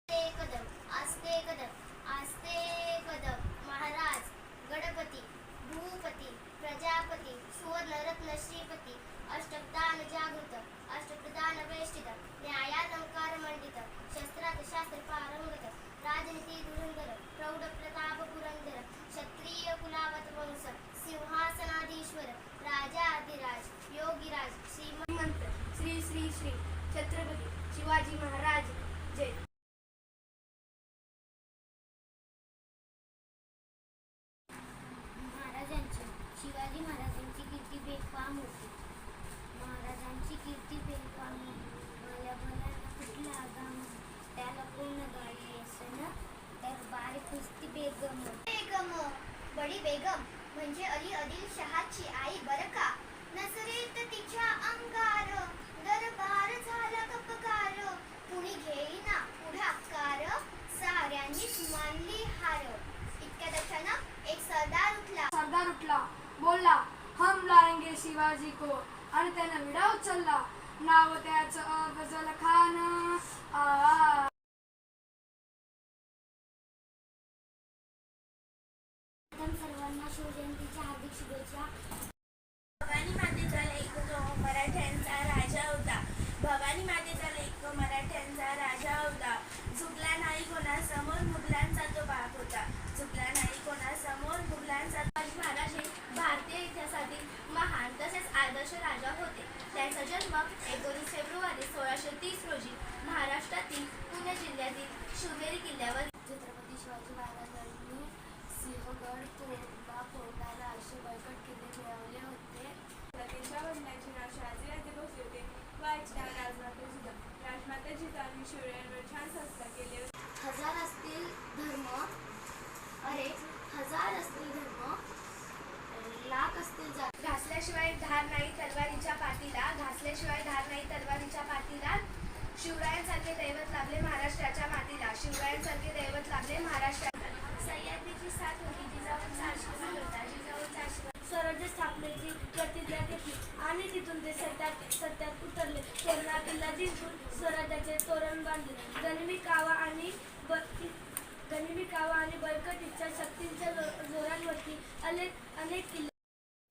कदम आस्ते कदम आस्ते कदम महाराज गणपती भूपती प्रजापती सुवर्णरत्न श्रीपती अष्टप्रधान जागृत अष्टप्रधान वेष्टित न्यायालंकार मंडित शस्त्रात शास्त्र पारंगत राजनीती धुरंधर प्रौढ प्रताप पुरंदर क्षत्रिय कुलावत वंश सिंहासनाधीश्वर राजाधिराज योगीराज श्रीमंत श्री श्री श्री छत्रपती शिवाजी महाराज जय. शिवाजी महाराजांची कीर्ती बेफाम होती. महाराजांची कीर्ती बेफाम भल्या भल्याला कुठला आगाम त्याला कोण गाडी असन दरबार कुस्ती बेगम बेगम बडी बेगम म्हणजे अली आदिल शहाची आई बरं का. नसरेत तिच्या अंगार दरबार झाला कपकार कुणी घेईना पुढाकार साऱ्यांनीच मानली हार. इतक्या दक्षानं एक सरदार उठला बोलला हम लाएंगे शिवाजी को आणि त्यानं विडा उचलला. नाव त्याचं अफजल खान. सर्वांना शिवजयंतीच्या हार्दिक शुभेच्छा. भवानी मातेचा लेक जो मराठ्यांचा राजा होता. भवानी मातेचा लेक मराठ्यांचा राजा होता. झुकला नाही कोणासमोर मुघलांचा तो बाप होता. झुकला नाही कोणासमोर मुघलांचा. महाराज हे भारतीय इतिहासातील महान तसेच आदर्श राजा होते. त्यांचा जन्म 19 फेब्रुवारी 1630 रोजी महाराष्ट्रातील पुणे जिल्ह्यातील शिवनेरी किल्ल्यावर. छत्रपती शिवाजी महाराजांनी सिंहगड तोरणा कोंढाणा असे बळकट किल्ले मिळवले होते. त्यांच्या वडिलांचे नाव शहाजीराजे भोसले होते. वाईचे नाव राजमाता जिजाऊ. राजमाता जिजाऊंनी शिवरायांवर छान संस्कार केले. हजार असतील धर्म लाख असतील जात. घासल्याशिवाय धार नाही तलवारीच्या पाठीला. घासल्याशिवाय धार नाही तलवारीच्या पाठीला. शिवरायांसारखे दैवत लाभले महाराष्ट्राच्या मातीला. शिवरायांसारखे दैवत लाभले महाराष्ट्राला. सह्याद्रीची साथ होती जिजाऊंचा आशीर्वाद होता. जिजाऊंचा आशीर्वाद. स्वराज्य स्थापनेची प्रतिज्ञा घेतली आणि तिथून ते सत्यात उतरले. तोरणा किल्ला जिंकून स्वराज्याचे तोरण बांधले. गनिमी कावा आणि बळकट इच्छा शक्तींच्या जोरांवरती अनेक किल्ले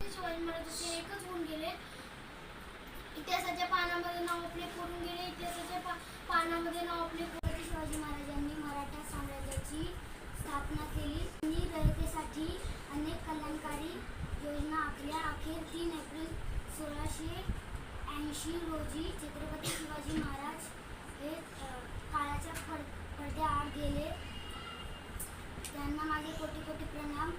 शिवाजी महाराजांचे एकच होऊन गेले. इतिहासाच्या पानामध्ये नाव आपले करून गेले. इतिहासाच्या पानामध्ये नाव आपले. शिवाजी महाराजांनी मराठा साम्राज्याची स्थापना केली. त्यांनी रयतेसाठी अनेक कल्याणकारी योजना आखल्या. अखेर 3 एप्रिल 1680 रोजी छत्रपती शिवाजी महाराज हे काळाच्या पडद्याआड गेले. त्यांना माझे कोटी कोटी प्रणाम.